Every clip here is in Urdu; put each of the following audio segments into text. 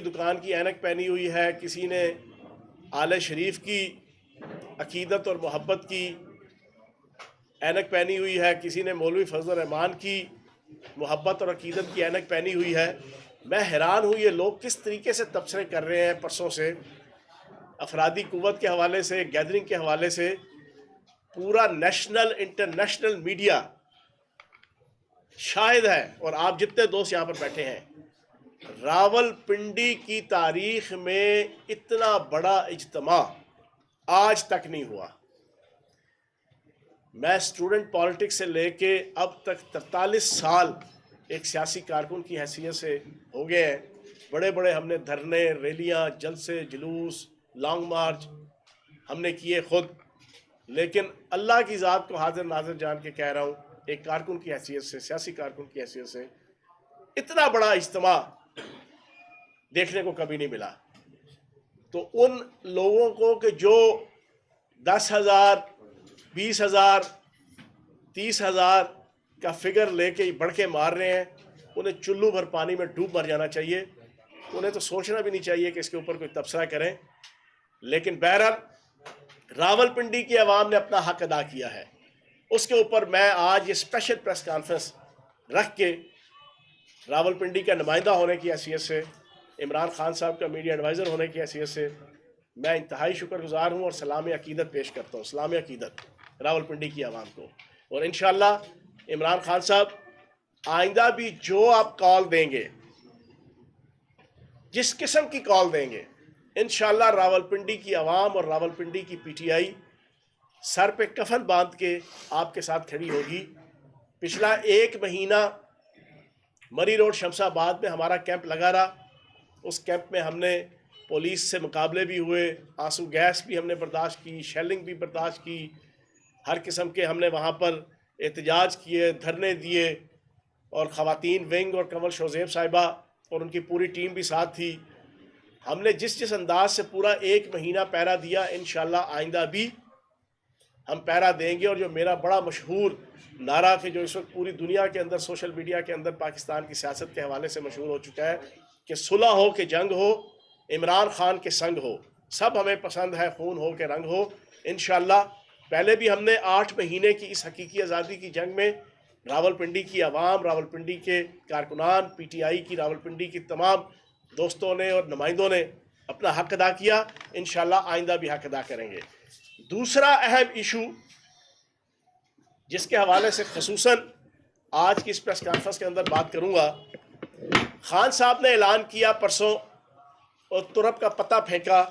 دکان کی اینک پہنی ہوئی ہے، کسی نے آل شریف کی عقیدت اور محبت کی اینک پہنی ہوئی ہے، کسی نے مولوی فضل الرحمان کی محبت اور عقیدت کی اینک پہنی ہوئی ہے۔ میں حیران ہوں یہ لوگ کس طریقے سے تبصرے کر رہے ہیں پرسوں سے، افرادی قوت کے حوالے سے، گیدرنگ کے حوالے سے۔ پورا نیشنل انٹرنیشنل میڈیا شاہد ہے، اور آپ جتنے دوست یہاں پر بیٹھے ہیں، راول پنڈی کی تاریخ میں اتنا بڑا اجتماع آج تک نہیں ہوا۔ میں سٹوڈنٹ پالیٹکس سے لے کے اب تک 43 سال ایک سیاسی کارکن کی حیثیت سے ہو گئے ہیں۔ بڑے بڑے ہم نے دھرنے، ریلیاں، جلسے، جلوس، لانگ مارچ ہم نے کیے خود، لیکن اللہ کی ذات کو حاضر ناظر جان کے کہہ رہا ہوں، ایک کارکن کی حیثیت سے، سیاسی کارکن کی حیثیت سے اتنا بڑا اجتماع دیکھنے کو کبھی نہیں ملا۔ تو ان لوگوں کو کہ جو 10,000، 20,000، 30,000 کا فگر لے کے بڑھ کے مار رہے ہیں، انہیں چلو بھر پانی میں ڈوب مر جانا چاہیے۔ انہیں تو سوچنا بھی نہیں چاہیے کہ اس کے اوپر کوئی تبصرہ کریں۔ لیکن بہرحال راول پنڈی کی عوام نے اپنا حق ادا کیا ہے، اس کے اوپر میں آج یہ اسپیشل پریس کانفرنس رکھ کے راول پنڈی کا نمائندہ ہونے کی حیثیت سے، عمران خان صاحب کا میڈیا ایڈوائزر ہونے کی حیثیت سے میں انتہائی شکر گزار ہوں اور سلام عقیدت پیش کرتا ہوں، سلام عقیدت راول پنڈی کی عوام کو۔ اور انشاءاللہ عمران خان صاحب آئندہ بھی جو آپ کال دیں گے، جس قسم کی کال دیں گے، انشاءاللہ راول پنڈی کی عوام اور راول پنڈی کی پی ٹی آئی سر پہ کفن باندھ کے آپ کے ساتھ کھڑی ہوگی۔ پچھلا 1 مہینہ مری روڈ شمس آباد میں ہمارا کیمپ لگا رہا، اس کیمپ میں ہم نے پولیس سے مقابلے بھی ہوئے، آنسو گیس بھی ہم نے برداشت کی، شیلنگ بھی برداشت کی، ہر قسم کے ہم نے وہاں پر احتجاج کیے، دھرنے دیے، اور خواتین ونگ اور کنول شوزیب صاحبہ اور ان کی پوری ٹیم بھی ساتھ تھی۔ ہم نے جس انداز سے پورا 1 مہینہ پہرا دیا، انشاءاللہ آئندہ بھی ہم پہرا دیں گے۔ اور جو میرا بڑا مشہور نعرہ کہ جو اس وقت پوری دنیا کے اندر سوشل میڈیا کے اندر پاکستان کی سیاست کے حوالے سے مشہور ہو چکا ہے کہ صلح ہو کہ جنگ ہو، عمران خان کے سنگ ہو، سب ہمیں پسند ہے، خون ہو کہ رنگ ہو۔ انشاءاللہ پہلے بھی ہم نے 8 مہینے کی اس حقیقی آزادی کی جنگ میں راول پنڈی کی عوام، راول پنڈی کے کارکنان، پی ٹی آئی کی راول پنڈی کی تمام دوستوں نے اور نمائندوں نے اپنا حق ادا کیا، انشاءاللہ آئندہ بھی حق ادا کریں گے۔ دوسرا اہم ایشو جس کے حوالے سے خصوصاً آج کی اس پریس کانفرنس کے اندر بات کروں گا، خان صاحب نے اعلان کیا پرسوں اور ترب کا پتہ پھینکا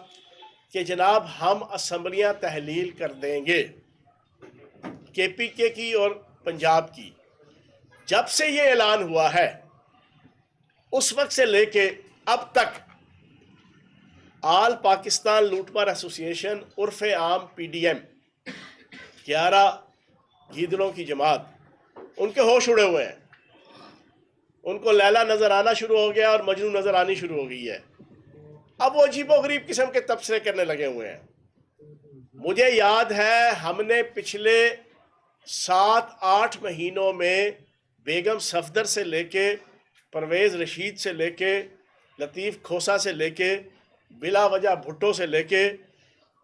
کہ جناب ہم اسمبلیاں تحلیل کر دیں گے، کے پی کے کی اور پنجاب کی۔ جب سے یہ اعلان ہوا ہے اس وقت سے لے کے اب تک آل پاکستان لوٹ مار ایسوسی ایشن عرف عام پی ڈی ایم 11 گیدڑوں کی جماعت، ان کے ہوش اڑے ہوئے ہیں، ان کو لیلا نظر آنا شروع ہو گیا اور مجنو نظر آنی شروع ہو گئی ہے۔ اب وہ عجیب و غریب قسم کے تبصرے کرنے لگے ہوئے ہیں۔ مجھے یاد ہے ہم نے پچھلے 7-8 مہینوں میں بیگم صفدر سے لے کے پرویز رشید سے لے کے لطیف کھوسا سے لے کے بلا وجہ بھٹو سے لے کے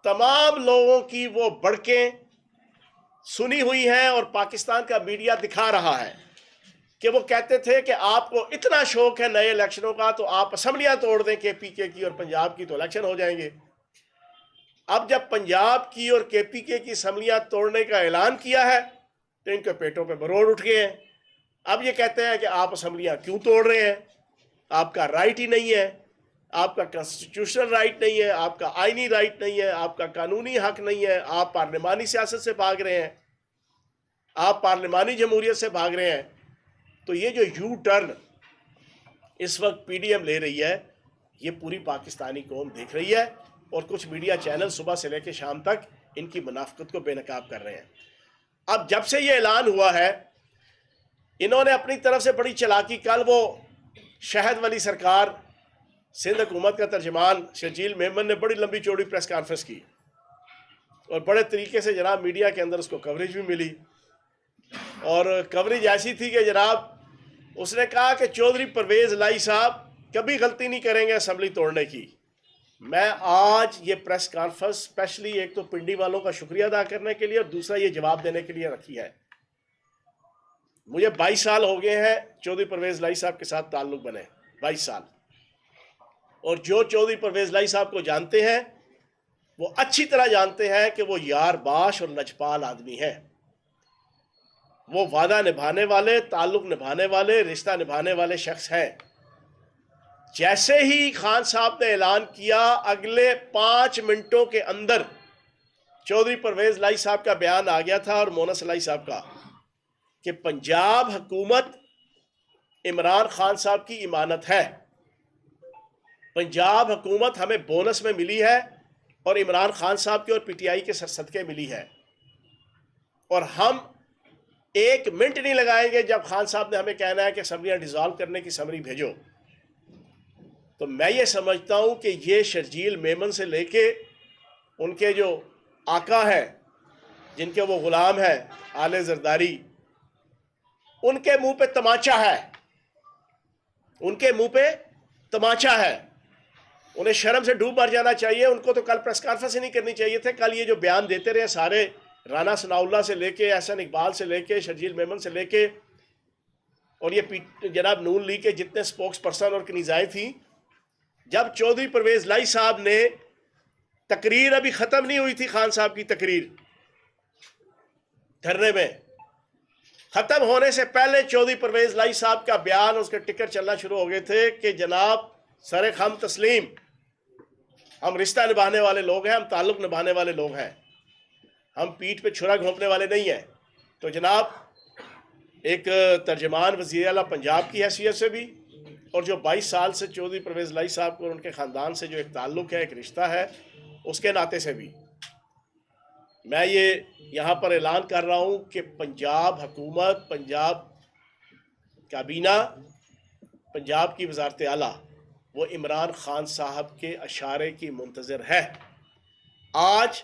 تمام لوگوں کی وہ بڑکیں سنی ہوئی ہیں، اور پاکستان کا میڈیا دکھا رہا ہے کہ وہ کہتے تھے کہ آپ کو اتنا شوق ہے نئے الیکشنوں کا تو آپ اسمبلیاں توڑ دیں کے پی کے کی اور پنجاب کی، تو الیکشن ہو جائیں گے۔ اب جب پنجاب کی اور کے پی کے کی اسمبلیاں توڑنے کا اعلان کیا ہے تو ان کے پیٹوں پہ بروڑ اٹھ گئے ہیں۔ اب یہ کہتے ہیں کہ آپ اسمبلیاں کیوں توڑ رہے ہیں، آپ کا رائٹ ہی نہیں ہے، آپ کا کنسٹیٹیوشنل رائٹ نہیں ہے، آپ کا آئینی رائٹ نہیں ہے، آپ کا قانونی حق نہیں ہے، آپ پارلیمانی سیاست سے بھاگ رہے ہیں، آپ پارلیمانی جمہوریت سے بھاگ رہے ہیں۔ تو یہ جو یو ٹرن اس وقت پی ڈی ایم لے رہی ہے، یہ پوری پاکستانی قوم دیکھ رہی ہے، اور کچھ میڈیا چینل صبح سے لے کے شام تک ان کی منافقت کو بے نقاب کر رہے ہیں۔ اب جب سے یہ اعلان ہوا ہے، انہوں نے اپنی طرف سے بڑی چلاکی، کل وہ شہد ولی سرکار سندھ حکومت کا ترجمان شرجیل میمن نے بڑی لمبی چوڑی پریس کانفرنس کی، اور بڑے طریقے سے جناب میڈیا کے اندر اس کو کوریج بھی ملی، اور کوریج ایسی تھی کہ جناب اس نے کہا کہ چودھری پرویز لائی صاحب کبھی غلطی نہیں کریں گے اسمبلی توڑنے کی۔ میں آج یہ پریس کانفرنس اسپیشلی ایک تو پنڈی والوں کا شکریہ ادا کرنے کے لیے اور دوسرا یہ جواب دینے کے لیے رکھی ہے۔ مجھے 22 سال ہو گئے ہیں چودھری پرویز لائی صاحب کے ساتھ تعلق بنے، 22 سال، اور جو چودھری پرویز لائی صاحب کو جانتے ہیں وہ اچھی طرح جانتے ہیں کہ وہ یار باش اور لجپال آدمی ہے۔ وہ وعدہ نبھانے والے، تعلق نبھانے والے، رشتہ نبھانے والے شخص ہیں۔ جیسے ہی خان صاحب نے اعلان کیا اگلے 5 منٹوں کے اندر چودھری پرویز لائی صاحب کا بیان آ گیا تھا اور مونس لائی صاحب کا کہ پنجاب حکومت عمران خان صاحب کی امانت ہے، پنجاب حکومت ہمیں بونس میں ملی ہے اور عمران خان صاحب کے اور پی ٹی آئی کے صدقے ملی ہے، اور ہم 1 منٹ نہیں لگائیں گے جب خان صاحب نے ہمیں کہنا ہے کہ اسمبلیاں ڈیزالو کرنے کی سمری بھیجو۔ تو میں یہ سمجھتا ہوں کہ یہ شرجیل میمن سے لے کے ان کے جو آقا ہیں جن کے وہ غلام ہیں آل زرداری، ان کے منہ پہ تماچا ہے، ان کے منہ پہ تماچا ہے۔ انہیں شرم سے ڈوب مر جانا چاہیے۔ ان کو تو کل پریس کانفرنس ہی نہیں کرنی چاہیے تھے۔ کل یہ جو بیان دیتے رہے سارے، رانا ثناء اللہ سے لے کے احسن اقبال سے لے کے شرجیل میمن سے لے کے اور یہ جناب نون لیگ کے جتنے سپوکس پرسن اور کنیزائیں تھیں، جب چودھری پرویز لائی صاحب نے تقریر، ابھی ختم نہیں ہوئی تھی خان صاحب کی تقریر دھرنے میں، ختم ہونے سے پہلے چودھری پرویز لائی صاحب کا بیان، اس کے ٹکر چلنا شروع ہو گئے تھے کہ جناب سر خم تسلیم، ہم رشتہ نبھانے والے لوگ ہیں، ہم تعلق نبھانے والے لوگ ہیں، ہم پیٹھ پہ چھرا گھونپنے والے نہیں ہیں۔ تو جناب ایک ترجمان وزیر اعلیٰ پنجاب کی حیثیت سے بھی، اور جو 22 سال سے چودھری پرویز لائی صاحب کو اور ان کے خاندان سے جو ایک تعلق ہے، ایک رشتہ ہے، اس کے ناطے سے بھی میں یہ یہاں پر اعلان کر رہا ہوں کہ پنجاب حکومت، پنجاب کابینہ، پنجاب کی وزارت اعلیٰ وہ عمران خان صاحب کے اشارے کی منتظر ہے۔ آج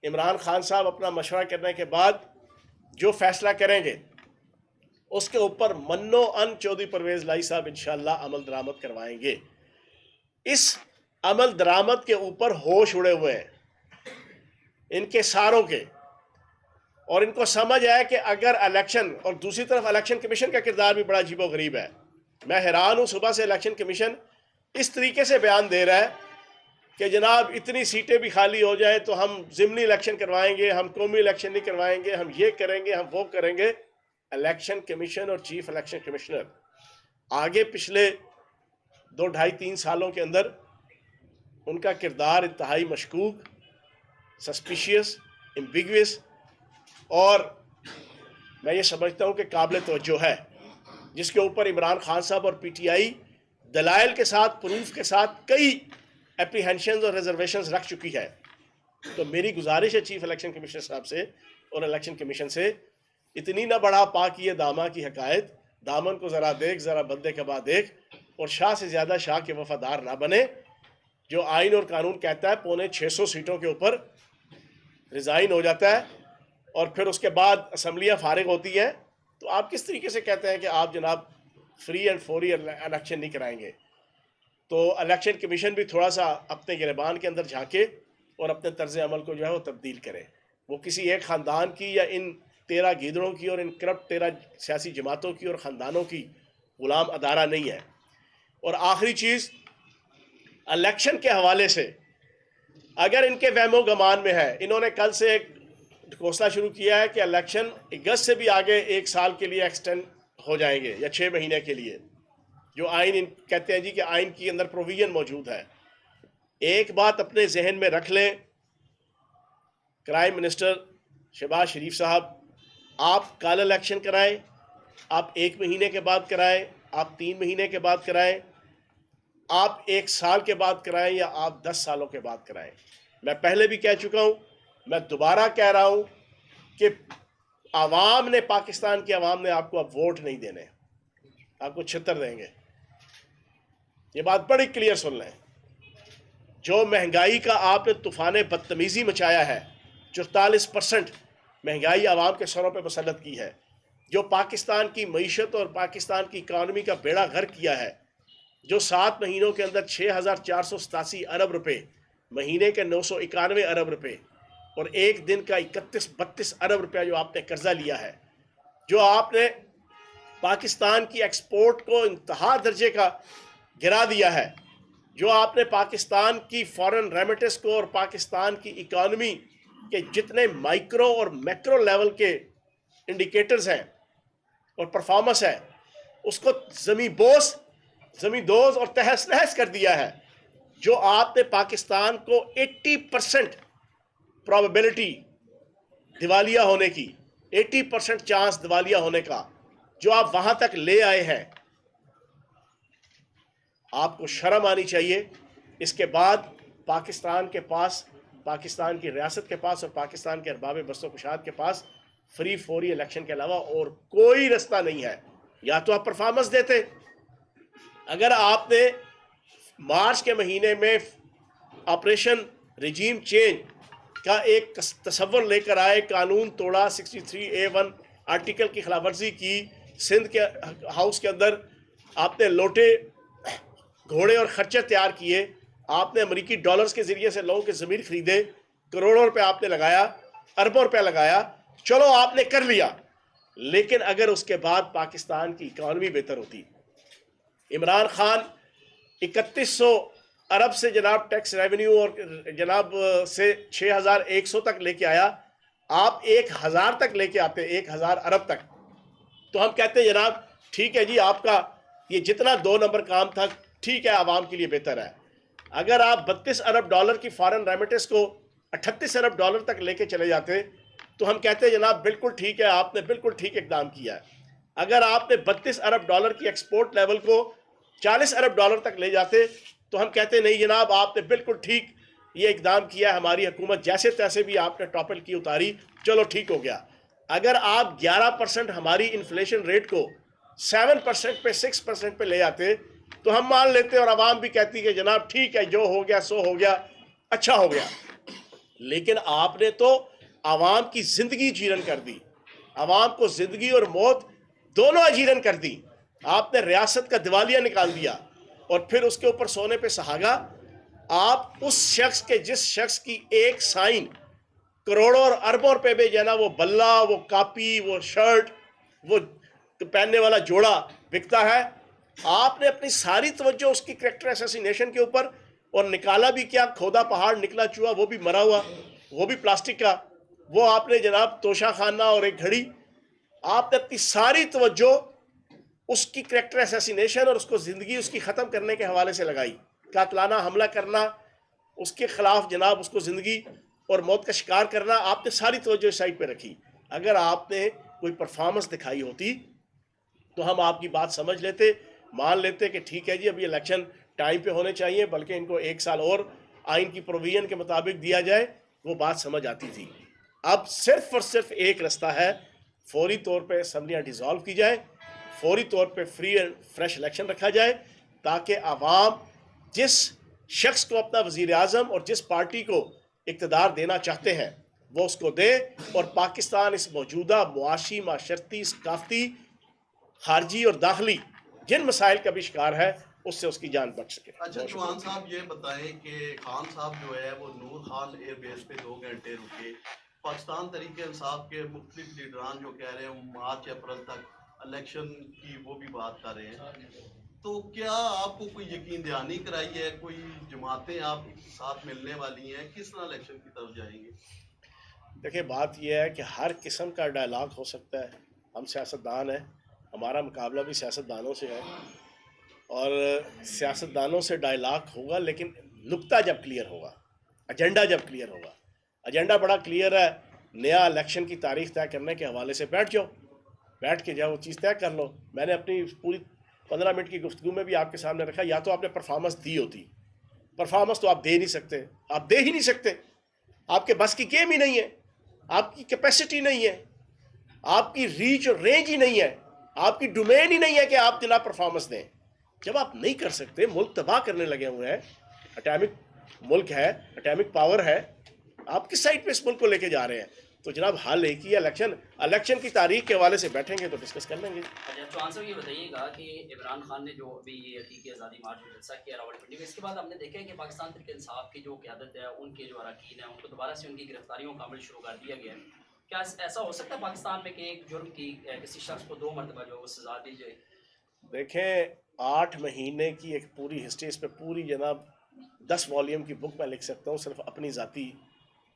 عمران خان صاحب اپنا مشورہ کرنے کے بعد جو فیصلہ کریں گے اس کے اوپر منو ان چودھری پرویز لائی صاحب انشاءاللہ عمل درآمد کروائیں گے۔ اس عمل درآمد کے اوپر ہوش اڑے ہوئے ہیں ان کے ساروں کے، اور ان کو سمجھ ہے کہ اگر الیکشن، اور دوسری طرف الیکشن کمیشن کا کردار بھی بڑا عجیب و غریب ہے۔ میں حیران ہوں، صبح سے الیکشن کمیشن اس طریقے سے بیان دے رہا ہے کہ جناب اتنی سیٹیں بھی خالی ہو جائیں تو ہم ضمنی الیکشن کروائیں گے، ہم قومی الیکشن نہیں کروائیں گے، ہم یہ کریں گے، ہم وہ کریں گے۔ الیکشن کمیشن اور چیف الیکشن کمشنر آگے پچھلے 2 ڈھائی 3 سالوں کے اندر ان کا کردار انتہائی مشکوک، سسپیشیس، ایمبیگوس، اور میں یہ سمجھتا ہوں کہ قابل توجہ ہے، جس کے اوپر عمران خان صاحب اور پی ٹی آئی دلائل کے ساتھ، پروف کے ساتھ کئی اپریہنشنز اور ریزرویشنز رکھ چکی ہے۔ تو میری گزارش ہے چیف الیکشن کمشنر صاحب سے اور الیکشن کمیشن سے، اتنی نہ بڑھا پاکیے داماں کی حکایت، دامن کو ذرا دیکھ، ذرا بندے کبا دیکھ، اور شاہ سے زیادہ شاہ کے وفادار نہ بنے۔ جو آئین اور قانون کہتا ہے 650 سیٹوں کے اوپر ریزائن ہو جاتا ہے اور پھر اس کے بعد اسمبلیاں فارغ ہوتی ہیں، تو آپ کس طریقے سے کہتے ہیں کہ آپ جناب فری اینڈ فوری الیکشن نہیں کرائیں گے؟ تو الیکشن کمیشن بھی تھوڑا سا اپنے گریبان کے اندر جھانکے اور اپنے طرز عمل کو جو ہے وہ تبدیل کرے۔ وہ کسی ایک خاندان کی یا ان 13 گیدڑوں کی اور ان کرپٹ 13 سیاسی جماعتوں کی اور خاندانوں کی غلام ادارہ نہیں ہے۔ اور آخری چیز، الیکشن کے حوالے سے اگر ان کے وہم و گمان میں ہے، انہوں نے کل سے ایک ڈھکوسلا شروع کیا ہے کہ الیکشن اگست سے بھی آگے 1 سال کے لیے ایکسٹینڈ ہو جائیں گے یا 6 مہینے کے لیے، جو آئین کہتے ہیں جی کہ آئین کی اندر پروویژن موجود ہے۔ ایک بات اپنے ذہن میں رکھ لیں، کرائم منسٹر شہباز شریف صاحب، آپ کل الیکشن کرائیں، آپ 1 مہینے کے بعد کرائیں، آپ 3 مہینے کے بعد کرائیں، آپ 1 سال کے بعد کرائیں، یا آپ 10 سالوں کے بعد کرائیں۔ میں پہلے بھی کہہ چکا ہوں، میں دوبارہ کہہ رہا ہوں کہ عوام نے، پاکستان کی عوام نے آپ کو اب ووٹ نہیں دینے، آپ کو چھتر دیں گے۔ یہ بات بڑی کلیئر سن لیں۔ جو مہنگائی کا آپ نے طوفان بدتمیزی مچایا ہے، 44% مہنگائی عوام کے سروں پہ مسلط کی ہے، جو پاکستان کی معیشت اور پاکستان کی اکانومی کا بیڑا غرق کیا ہے، جو 7 مہینوں کے اندر 6,487 ارب روپے، مہینے کے 991 ارب روپے اور ایک دن کا 31-32 ارب روپیہ جو آپ نے قرضہ لیا ہے، جو آپ نے پاکستان کی ایکسپورٹ کو انتہا درجے کا گرا دیا ہے، جو آپ نے پاکستان کی فارن ریمیٹنس کو اور پاکستان کی اکانومی کے جتنے مائکرو اور میکرو لیول کے انڈیکیٹرز ہیں اور پرفارمنس ہے، اس کو زمین دوز اور تہس نہس کر دیا ہے، جو آپ نے پاکستان کو 80% پرابیبلٹی دیوالیہ ہونے کی، 80% چانس دیوالیہ ہونے کا، جو آپ وہاں تک لے آئے ہیں، آپ کو شرم آنی چاہیے۔ اس کے بعد پاکستان کے پاس، پاکستان کی ریاست کے پاس اور پاکستان کے ارباب بست و کشاد کے پاس فری فوری الیکشن کے علاوہ اور کوئی رستہ نہیں ہے۔ یا تو آپ پرفارمنس دیتے، اگر آپ نے مارچ کے مہینے میں آپریشن رجیم چینج کا ایک تصور لے کر آئے، قانون توڑا، 63A1 آرٹیکل کی خلاف ورزی کی، سندھ کے ہاؤس کے اندر آپ نے لوٹے گھوڑے اور خرچے تیار کیے، آپ نے امریکی ڈالرز کے ذریعے سے لوگوں کے ضمیر خریدے، کروڑوں روپے آپ نے لگایا، اربوں روپے لگایا، چلو آپ نے کر لیا، لیکن اگر اس کے بعد پاکستان کی اکانومی بہتر ہوتی، عمران خان 3100 ارب سے جناب ٹیکس ریونیو اور جناب سے 6100 تک لے کے آیا، آپ 1000 تک لے کے آتے، 1000 ارب تک، تو ہم کہتے ہیں جناب ٹھیک ہے جی، آپ کا یہ جتنا 2 نمبر کام تھا ٹھیک ہے، عوام کے لیے بہتر ہے۔ اگر آپ 32 ارب ڈالر کی فارن ریمیٹنس کو 38 ارب ڈالر تک لے کے چلے جاتے تو ہم کہتے ہیں جناب بالکل ٹھیک ہے، آپ نے بالکل ٹھیک اقدام کیا ہے۔ اگر آپ نے 32 ارب ڈالر کی ایکسپورٹ لیول کو 40 ارب ڈالر تک لے جاتے تو ہم کہتے ہیں نہیں جناب، آپ نے بالکل ٹھیک یہ اقدام کیا ہے، ہماری حکومت جیسے تیسے بھی آپ نے ٹاپل کی اتاری، چلو ٹھیک ہو گیا۔ اگر آپ 11% ہماری انفلیشن ریٹ کو 7% پہ 6% پہ لے آتے تو ہم مان لیتے اور عوام بھی کہتی کہ جناب ٹھیک ہے، جو ہو گیا سو ہو گیا، اچھا ہو گیا۔ لیکن آپ نے تو عوام کی زندگی جیرن کر دی، عوام کو زندگی اور موت دونوں اجیرن کر دی۔ آپ نے ریاست کا دیوالیہ نکال دیا اور پھر اس کے اوپر سونے پہ سہاگا۔ آپ اس شخص کے جس شخص کی ایک سائن کروڑوں اور اربوں روپے میں جو نا وہ بلہ، وہ کاپی، وہ شرٹ، وہ پہننے والا جوڑا بکتا ہے، آپ نے اپنی ساری توجہ اس کی کریکٹر اسیسینیشن کے اوپر، اور نکالا بھی کیا، کھودا پہاڑ نکلا چوہا، وہ بھی مرا ہوا، وہ بھی پلاسٹک کا، وہ آپ نے جناب توشہ خانہ اور ایک گھڑی، آپ نے اپنی ساری توجہ اس کی کریکٹر اسیسینیشن اور اس کو زندگی اس کی ختم کرنے کے حوالے سے لگائی، قاتلانہ حملہ کرنا، اس کے خلاف جناب اس کو زندگی اور موت کا شکار کرنا، آپ نے ساری توجہ اس سائڈ پہ رکھی۔ اگر آپ نے کوئی پرفارمنس دکھائی ہوتی تو ہم آپ کی بات سمجھ لیتے، مان لیتے کہ ٹھیک ہے جی اب یہ الیکشن ٹائم پہ ہونے چاہیے، بلکہ ان کو 1 سال اور آئین کی پروویژن کے مطابق دیا جائے، وہ بات سمجھ آتی تھی۔ اب صرف اور صرف ایک رستہ ہے، فوری طور پہ اسمبلیاں ڈیزالو کی جائے، فوری طور پہ فری اینڈ فریش الیکشن رکھا جائے، تاکہ عوام جس شخص کو اپنا وزیر اعظم اور جس پارٹی کو اقتدار دینا چاہتے ہیں وہ اس کو دے، اور پاکستان اس موجودہ معاشی، معاشرتی، ثقافتی، خارجی اور داخلی جن مسائل کا بھی شکار ہے اس سے اس کی جان بچ سکے۔ اچھا چوہان صاحب یہ بتائیں کہ خان صاحب جو ہے وہ نور خان ایئر بیس پہ 2 گھنٹے رکے، پاکستان تحریک انصاف کے مختلف لیڈران جو کہہ رہے ہیں مارچ اپریل تک الیکشن کی وہ بھی بات کر رہے ہیں، تو کیا آپ کو کوئی یقین دہانی کرائی ہے، کوئی جماعتیں آپ ساتھ ملنے والی ہیں، کس طرح الیکشن کی طرف جائیں گے؟ دیکھیں بات یہ ہے کہ ہر قسم کا ڈائلاگ ہو سکتا ہے، ہم سیاستدان ہیں، ہمارا مقابلہ بھی سیاستدانوں سے ہے، اور سیاستدانوں سے ڈائلاگ ہوگا، لیکن نقطہ جب کلیئر ہوگا، ایجنڈا جب کلیئر ہوگا، ایجنڈا بڑا کلیئر ہے، نیا الیکشن کی تاریخ طے کرنے کے حوالے سے بیٹھ جاؤ، بیٹھ کے جاؤ وہ چیز طے کر لو۔ میں نے اپنی پوری 15 منٹ کی گفتگو میں بھی آپ کے سامنے رکھا، یا تو آپ نے پرفارمنس دی ہوتی، پرفارمنس تو آپ دے نہیں سکتے، آپ دے ہی نہیں سکتے، آپ کے بس کی گیم ہی نہیں ہے، آپ کی کیپیسٹی نہیں ہے، آپ کی ریچ اور رینج ہی نہیں ہے، آپ کی ڈومین ہی نہیں ہے کہ آپ جناب پرفارمنس دیں۔ جب آپ نہیں کر سکتے، ملک تباہ کرنے لگے ہوئے ہیں، اٹامک ملک ہے، اٹامک پاور ہے، آپ کس سائڈ پہ اس ملک کو لے کے جا رہے ہیں؟ تو جناب حل ایک ہی ہے الیکشن کی تاریخ کے حوالے سے بیٹھیں گے تو ڈسکس کر لیں گے. اچھا چوہان صاحب یہ بتائیے گا کہ عمران خان نے جو ابھی یہ حقیقی آزادی مارچ میں جلسہ کیا راولپنڈی میں، اس کے بعد ہم نے دیکھا ہے کہ پاکستان تحریک انصاف کی جو قیادت ہے، ان کے جو اراکین ہیں، ان کو دوبارہ سے ان کی گرفتاریوں کا عمل شروع کر دیا گیا ہے. کیا ایسا ہو سکتا ہے پاکستان میں کہ ایک جرم کی کسی شخص کو 2 مرتبہ جو ہے وہ سزا دی جائے؟ دیکھیں 8 مہینے کی ایک پوری ہسٹری، اس پہ پوری جناب 10 والیوم کی بک میں لکھ سکتا ہوں، صرف اپنی ذاتی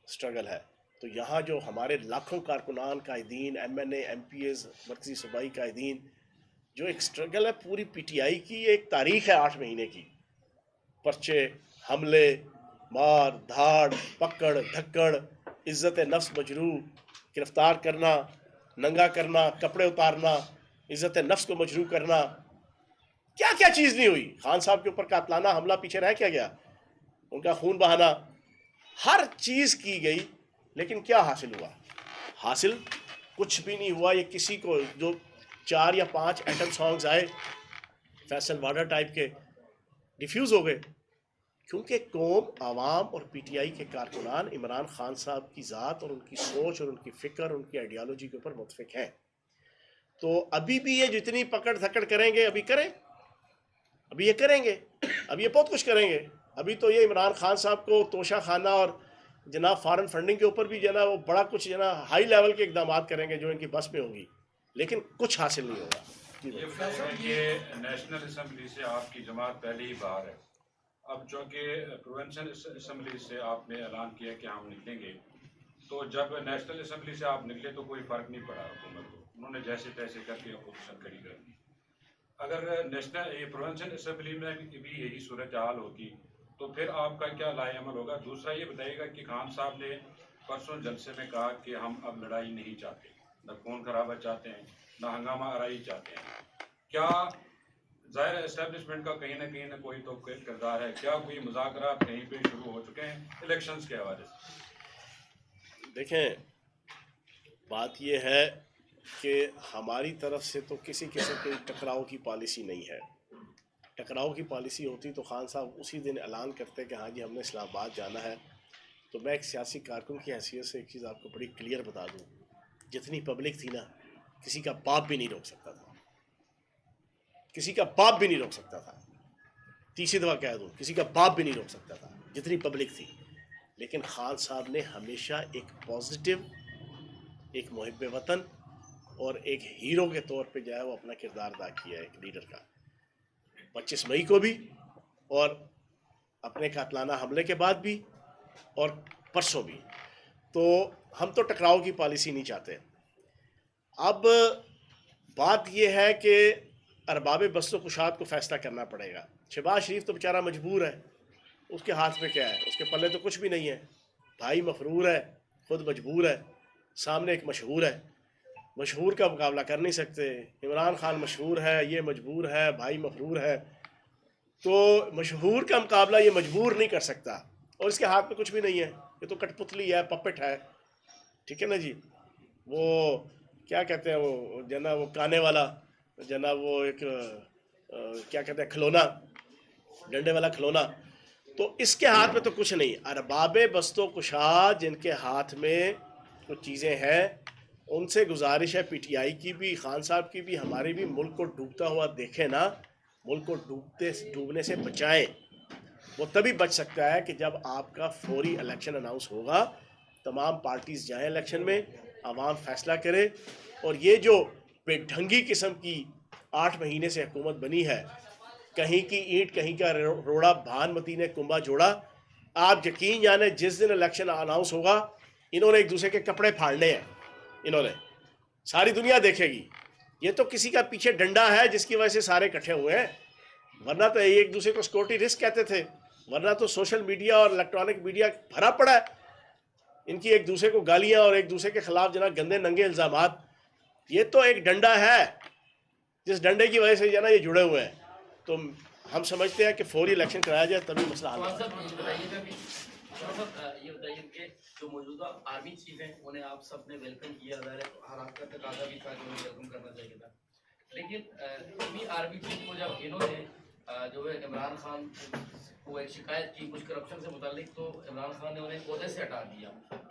سٹرگل ہے. تو یہاں جو ہمارے لاکھوں کارکنان، قائدین، ایم این اے، ایم پی ایز، مرکزی صوبائی قائدین، جو ایک سٹرگل ہے پوری پی ٹی آئی کی، ایک تاریخ ہے 8 مہینے کی. پرچے، حملے، مار دھاڑ، پکڑ دھکڑ، عزت نفس مجروح، گرفتار کرنا، ننگا کرنا، کپڑے اتارنا، عزت نفس کو مجروح کرنا، کیا کیا چیز نہیں ہوئی. خان صاحب کے اوپر قاتلانہ حملہ پیچھے رہ کیا گیا، ان کا خون بہانا، ہر چیز کی گئی. لیکن کیا حاصل ہوا؟ حاصل کچھ بھی نہیں ہوا. یہ کسی کو جو 4 یا 5 ایٹم سانگز آئے فیصل وارڈر ٹائپ کے، ڈیفیوز ہو گئے، کیونکہ قوم، عوام اور پی ٹی آئی کے کارکنان عمران خان صاحب کی ذات اور ان کی سوچ اور ان کی فکر، ان کی آئیڈیالوجی کے اوپر متفق ہیں. تو ابھی بھی یہ جتنی پکڑ دھکڑ کریں گے ابھی کریں، ابھی یہ کریں گے، ابھی یہ بہت کچھ کریں گے. ابھی تو یہ عمران خان صاحب کو توشہ خانہ اور جناب فارن فنڈنگ کے اوپر بھی جناب وہ بڑا کچھ جناب ہائی لیول کے اقدامات کریں گے جو ان کی بس میں ہوگی، لیکن کچھ حاصل نہیں ہوگا. یہ بتائیے کہ نیشنل اسمبلی سے آپ کی جماعت پہلی ہی بار ہے، اب چونکہ پروونشل اسمبلی سے آپ نے اعلان کیا کہ ہم نکلیں گے، تو جب نیشنل اسمبلی سے آپ نکلے تو کوئی فرق نہیں پڑا حکومت کو، انہوں نے جیسے تیسے کر کے اپوزیشن کھڑی کر دی. اگر نیشنل پروونشل اسمبلی میں بھی یہی صورتحال ہوتی تو پھر آپ کا کیا لائے عمل ہوگا؟ دوسرا یہ بتائیے گا کہ خان صاحب نے پرسوں جلسے میں کہا کہ ہم اب لڑائی نہیں چاہتے، نہ خون خرابہ چاہتے ہیں، نہ ہنگامہ آرائی چاہتے ہیں. کیا ظاہر اسٹیبلشمنٹ کا کہیں نہ کوئی تو کردار ہے؟ کیا کوئی مذاکرات کہیں پہ شروع ہو چکے ہیں الیکشنز کے حوالے سے؟ دیکھیں بات یہ ہے کہ ہماری طرف سے تو کسی قسم کی ٹکراؤ کی پالیسی نہیں ہے. ٹکراؤ کی پالیسی ہوتی تو خان صاحب اسی دن اعلان کرتے کہ ہاں جی ہم نے اسلام آباد جانا ہے. تو میں ایک سیاسی کارکن کی حیثیت سے ایک چیز آپ کو بڑی کلیئر بتا دوں، جتنی پبلک تھی نا، کسی کا باپ بھی نہیں روک سکتا تھا، کسی کا باپ بھی نہیں روک سکتا تھا. تیسری دفعہ کہہ دوں، کسی کا باپ بھی نہیں روک سکتا تھا جتنی پبلک تھی. لیکن خان صاحب نے ہمیشہ ایک پازیٹیو، ایک محب وطن اور ایک ہیرو کے طور پہ جو ہے وہ اپنا کردار ادا کیا ہے ایک لیڈر کا. 25 مئی کو بھی، اور اپنے قاتلانہ حملے کے بعد بھی، اور پرسوں بھی. تو ہم تو ٹکراؤ کی پالیسی نہیں چاہتے. اب بات یہ ہے کہ ارباب بست و کشاد کو فیصلہ کرنا پڑے گا. شہباز شریف تو بیچارہ مجبور ہے، اس کے ہاتھ میں کیا ہے، اس کے پلے تو کچھ بھی نہیں ہے. بھائی مفرور ہے، خود مجبور ہے، سامنے ایک مشہور ہے، مشہور کا مقابلہ کر نہیں سکتے. عمران خان مشہور ہے، یہ مجبور ہے، بھائی مفرور ہے، تو مشہور کا مقابلہ یہ مجبور نہیں کر سکتا. اور اس کے ہاتھ میں کچھ بھی نہیں ہے، یہ تو کٹ پتلی ہے، پپٹ ہے، ٹھیک ہے نا جی. وہ کیا کہتے ہیں، وہ جناب وہ کانے والا، جناب وہ ایک کیا کہتے ہیں، کھلونا، ڈنڈے والا کھلونا. تو اس کے ہاتھ میں تو کچھ نہیں. ارباب بست و کشاد جن کے ہاتھ میں کچھ چیزیں ہیں، ان سے گزارش ہے پی ٹی آئی کی بھی، خان صاحب کی بھی، ہماری بھی، ملک کو ڈوبتا ہوا دیکھیں نا، ملک کو ڈوبنے سے بچائیں. وہ تبھی بچ سکتا ہے کہ جب آپ کا فوری الیکشن اناؤنس ہوگا، تمام پارٹیز جائیں الیکشن میں، عوام فیصلہ کرے. اور یہ جو بے ڈھنگی قسم کی 8 مہینے سے حکومت بنی ہے، کہیں کی اینٹ کہیں کا روڑا، بھانمتی نے کنبا جوڑا. آپ یقین جانیں جس دن الیکشن اناؤنس ہوگا انہوں نے ایک دوسرے کے کپڑے پھاڑنے ہیں، انہوں نے، ساری دنیا دیکھے گی. یہ تو کسی کا پیچھے ڈنڈا ہے جس کی وجہ سے سارے اکٹھے ہوئے ہیں، ورنہ تو ایک دوسرے کو سیکورٹی رسک کہتے تھے، ورنہ تو سوشل میڈیا اور الیکٹرانک میڈیا بھرا پڑا ہے ان کی ایک دوسرے کو گالیاں اور ایک دوسرے کے خلاف جناب گندے ننگے الزامات. یہ تو ایک ڈنڈا ہے جس ڈنڈے کی وجہ سے جو ہے نا یہ جڑے ہوئے ہیں. تو ہم سمجھتے ہیں کہ فوری الیکشن کرایا جائے تبھی مسئلہ حل ہوگا. یہ بتائیے کہ جو موجودہ آرمی چیف ہیں انہیں آپ سب نے ویلکم کیا، ظاہر ہے حالات کا تقاضا بھی تھا کہ انہیں ویلکم کرنا چاہیے تھا، لیکن آرمی چیف کو جب انہوں نے جو ہے عمران خان کو ایک شکایت کی کچھ کرپشن سے متعلق، تو عمران خان نے انہیں عہدے سے ہٹا دیا.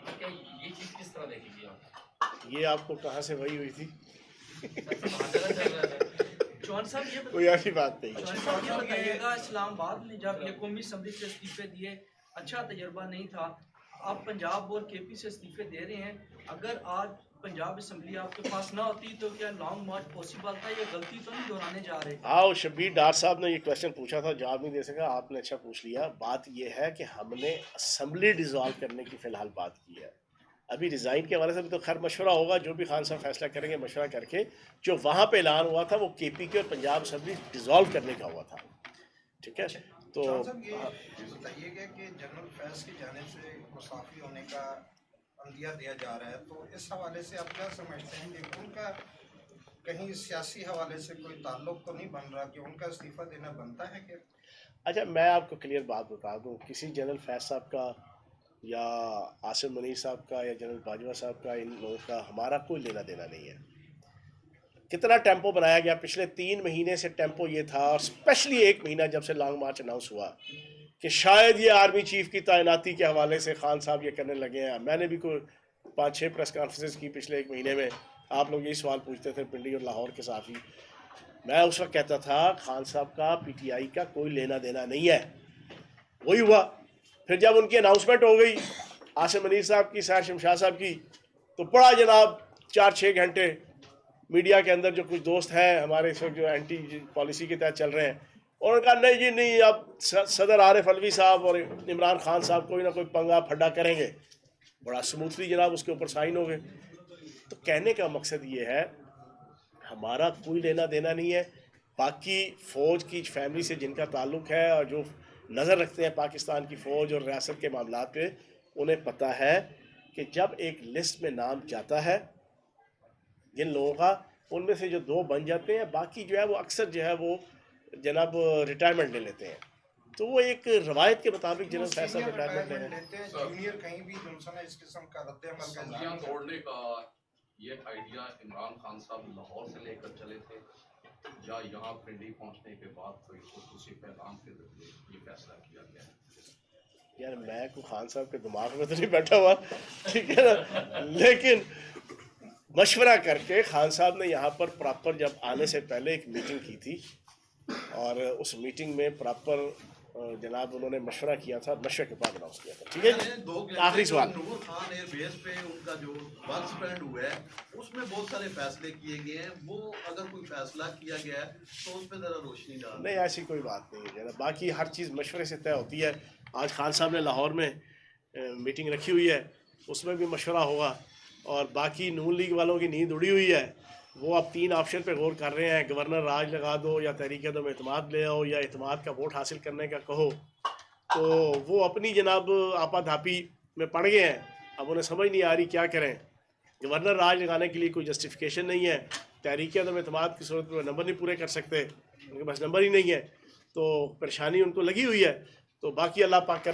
کیا یہ چیز کس طرح دیکھی گئی آپ؟ یہ آپ کو کہاں سے وہی ہوئی تھی؟ ہر جگہ چل رہا ہے. چوہان صاحب یہ کوئی ایسی بات نہیں. چوہان صاحب یہ بتائیے گا، اسلام آباد نے جب یہ قومی اسمبلی سے استعفے دیے، اچھا تجربہ نہیں تھا. آپ پنجاب اور کے پی سے استعفے دے رہے ہیں. اگر آج پنجاب اسمبلی آپ کے پاس نہ ہوتی تو کیا لانگ مارچ پاسبل تھا؟ یہ غلطی تو نہیں دہرانے جا رہے؟ ہاں، شبیر ڈار صاحب نے یہ کویشچن پوچھا تھا، جواب نہیں دے سکا. آپ نے اچھا پوچھ لیا. بات یہ ہے کہ ہم نے اسمبلی ڈیزالو کرنے کی فی الحال بات کی ہے. ابھی ڈیزائن کے حوالے سے بھی تو خیر مشورہ ہوگا، جو بھی خان صاحب فیصلہ کریں گے مشورہ کر کے. جو وہاں پہ اعلان ہوا تھا وہ کے پی کے اور پنجاب اسمبلی ڈیزالو کرنے کا ہوا تھا. ٹھیک ہے. تو چوہان صاحب یہ بتائیے گا کہ جنرل فیض کی جانب سے مستعفی ہونے کا عندیہ دیا جا رہا ہے، تو اس حوالے سے آپ کیا سمجھتے ہیں کہ ان کا کہیں سیاسی حوالے سے کوئی تعلق تو نہیں بن رہا کہ ان کا استعفیٰ دینا بنتا ہے کہ؟ اچھا، میں آپ کو کلیئر بات بتا دوں. کسی جنرل فیض صاحب کا یا عاصم منیر صاحب کا یا جنرل باجوہ صاحب کا، ان لوگوں کا ہمارا کوئی لینا دینا نہیں ہے. کتنا ٹیمپو بنایا گیا پچھلے 3 مہینے سے، ٹیمپو یہ تھا، اور اسپیشلی 1 مہینہ جب سے لانگ مارچ اناؤنس ہوا کہ شاید یہ آرمی چیف کی تعیناتی کے حوالے سے خان صاحب یہ کرنے لگے ہیں. میں نے بھی کوئی 5-6 پریس کانفرنسز کی پچھلے 1 مہینے میں. آپ لوگ یہی سوال پوچھتے تھے، پنڈی اور لاہور کے صحافی. میں اس وقت کہتا تھا خان صاحب کا پی ٹی آئی کا کوئی لینا دینا نہیں ہے. وہی ہوا. پھر جب ان کی اناؤنسمنٹ ہو گئی عاصم منیر صاحب کی، سیر شمشاد صاحب کی، تو پڑا جناب 4-6 گھنٹے میڈیا کے اندر جو کچھ دوست ہیں ہمارے اس وقت جو اینٹی پالیسی کے تحت چل رہے ہیں، انہوں نے کہا نہیں جی نہیں، اب صدر عارف علوی صاحب اور عمران خان صاحب کوئی نہ کوئی پنگا پھڈا کریں گے. بڑا سموتھلی جناب اس کے اوپر سائن ہو گئے. تو کہنے کا مقصد یہ ہے ہمارا کوئی لینا دینا نہیں ہے. باقی فوج کی فیملی سے جن کا تعلق ہے اور جو نظر رکھتے ہیں پاکستان کی فوج اور ریاست کے معاملات پہ، انہیں پتہ ہے کہ جب ایک لسٹ میں نام جاتا ہے جن لوگوں کا، ان میں سے جو 2 بن جاتے ہیں، باقی جو ہے وہ اکثر جو ہے وہ جناب ریٹائرمنٹ لے لیتے ہیں. تو وہ ایک روایت کے مطابق جنرل فیض صاحب ریٹائرمنٹ لے لیتے ہیں. جونیئر کہیں بھی جنسن اس قسم کا رد عمل کا اسمبلیاں توڑنے کا یہ آئیڈیا عمران خان صاحب لاہور سے لے کر چلے تھے، یا یہاں پنڈی پہنچنے کے بعد کوئی خصوصی پیغام کے ذریعے یہ فیصلہ کیا گیا ہے؟ یار میں کو خان صاحب کے دماغ میں تو نہیں بیٹھا ہوا، ٹھیک ہے نا، لیکن مشورہ کر کے خان صاحب نے یہاں پر پراپر جب آنے سے پہلے ایک میٹنگ کی تھی، اور اس میٹنگ میں پراپر جناب انہوں نے مشورہ کیا تھا، مشورے کے بعد اناؤنس کیا تھا. ٹھیک ہے. آخری سوال. نور خان ایئر بیس پہ ان کا جو ورک اسپینڈ ہوا ہے اس میں بہت سارے فیصلے کیے گئے ہیں. وہ اگر کوئی فیصلہ کیا گیا ہے تو اس پہ ذرا روشنی ڈال. نہیں، ایسی کوئی بات نہیں ہے جناب. باقی ہر چیز مشورے سے طے ہوتی ہے. آج خان صاحب نے لاہور میں میٹنگ رکھی ہوئی ہے، اس میں بھی مشورہ ہوگا. اور باقی نون لیگ والوں کی نیند اڑی ہوئی ہے، وہ اب 3 آپشن پہ غور کر رہے ہیں. گورنر راج لگا دو، یا تحریک عدم اعتماد لے آؤ، یا اعتماد کا ووٹ حاصل کرنے کا کہو. تو وہ اپنی جناب آپا دھاپی میں پڑ گئے ہیں. اب انہیں سمجھ نہیں آ رہی کیا کریں. گورنر راج لگانے کے لیے کوئی جسٹیفیکیشن نہیں ہے. تحریک عدم اعتماد کی صورت میں نمبر نہیں پورے کر سکتے، ان کے پاس نمبر ہی نہیں ہے. تو پریشانی ان کو لگی ہوئی ہے. تو باقی اللہ پاک کرم